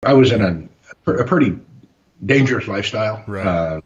I was in a pretty dangerous lifestyle. Right.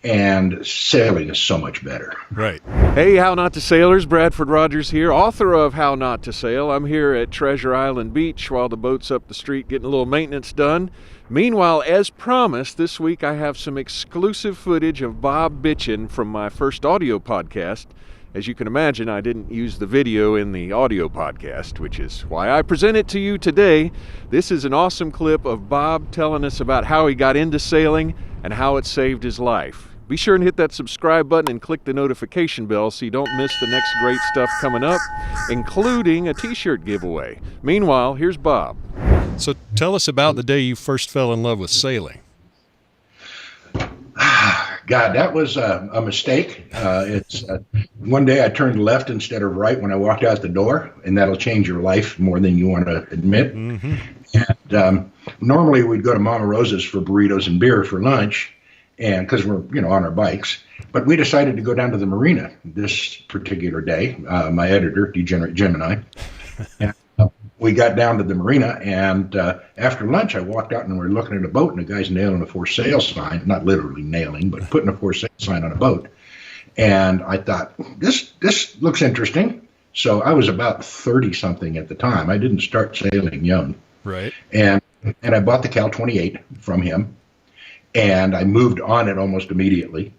And sailing is so much better. Right. Hey, How Not to Sailors, Bradford Rogers here, author of How Not to Sail. I'm here at Treasure Island Beach while the boat's up the street getting a little maintenance done. Meanwhile, as promised, this week I have some exclusive footage of Bob bitchin' from my first audio podcast. As you can imagine, I didn't use the video in the audio podcast, which is why I present it to you today. This is an awesome clip of Bob telling us about how he got into sailing and how it saved his life. Be sure and hit that subscribe button and click the notification bell so you don't miss the next great stuff coming up, including a t-shirt giveaway. Meanwhile, here's Bob. So tell us about the day you first fell in love with sailing. God, that was a mistake. It's one day I turned left instead of right when I walked out the door, and that'll change your life more than you want to admit. Mm-hmm. And normally we'd go to Mama Rosa's for burritos and beer for lunch, and because we're on our bikes. But we decided to go down to the marina this particular day. My editor, Degenerate Gemini, and we got down to the marina, and after lunch, I walked out and we were looking at a boat, and the guy's nailing a for sale sign, not literally nailing, but putting a for sale sign on a boat. And I thought, this looks interesting. So I was about 30-something at the time. I didn't start sailing young. Right. And I bought the Cal 28 from him, and I moved on it almost immediately.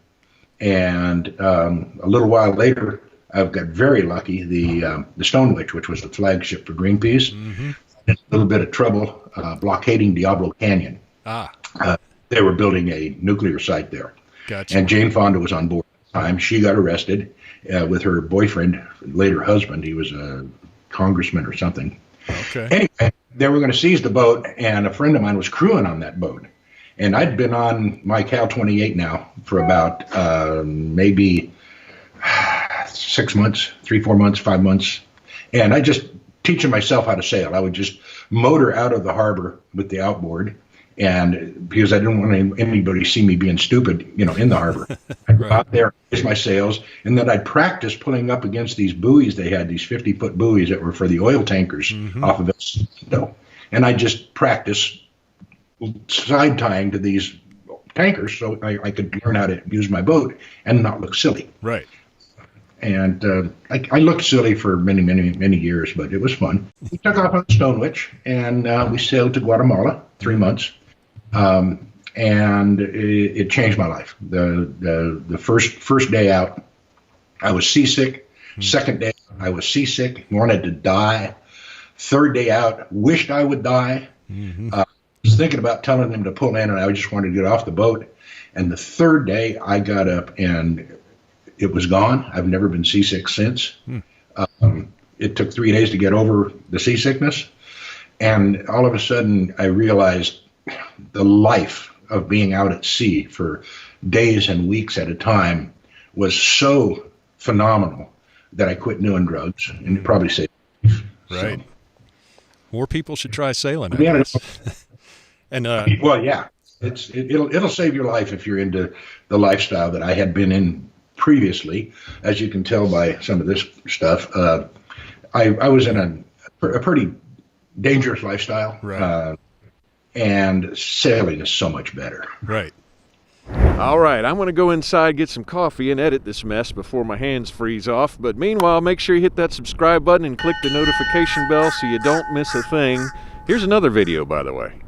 And a little while later, I've got very lucky. The Stone Witch, which was the flagship for Greenpeace, had a little bit of trouble blockading Diablo Canyon. They were building a nuclear site there. Gotcha. And Jane Fonda was on board at the time. She got arrested with her boyfriend, later husband. He was a congressman or something. Okay. Anyway, they were going to seize the boat, and a friend of mine was crewing on that boat. And I'd been on my Cal 28 now for about maybe 6 months, 3, 4 months, 5 months. And I just teaching myself how to sail. I would just motor out of the harbor with the outboard. And because I didn't want anybody to see me being stupid, in the harbor, I'd go out there, raise my sails, and then I'd practice pulling up against these buoys. They had these 50-foot buoys that were for the oil tankers off of it. And I just practice side tying to these tankers so I could learn how to use my boat and not look silly. Right. And I looked silly for many, many, many years, but it was fun. We took off on the Stone Witch, and we sailed to Guatemala 3 months, and it changed my life. The first day out, I was seasick. Second day, I was seasick, wanted to die. Third day out, wished I would die. I was thinking about telling them to pull in, and I just wanted to get off the boat. And the third day, I got up, and it was gone. I've never been seasick since. It took 3 days to get over the seasickness. And all of a sudden, I realized the life of being out at sea for days and weeks at a time was so phenomenal that I quit doing drugs, and it probably saved me. Right. So, more people should try sailing. And well, yeah, it'll save your life if you're into the lifestyle that I had been in previously. As you can tell by some of this stuff, I was in a pretty dangerous lifestyle, right. And sailing is so much better. Right. All right, I'm going to go inside, get some coffee, and edit this mess before my hands freeze off. But meanwhile, make sure you hit that subscribe button and click the notification bell so you don't miss a thing. Here's another video, by the way.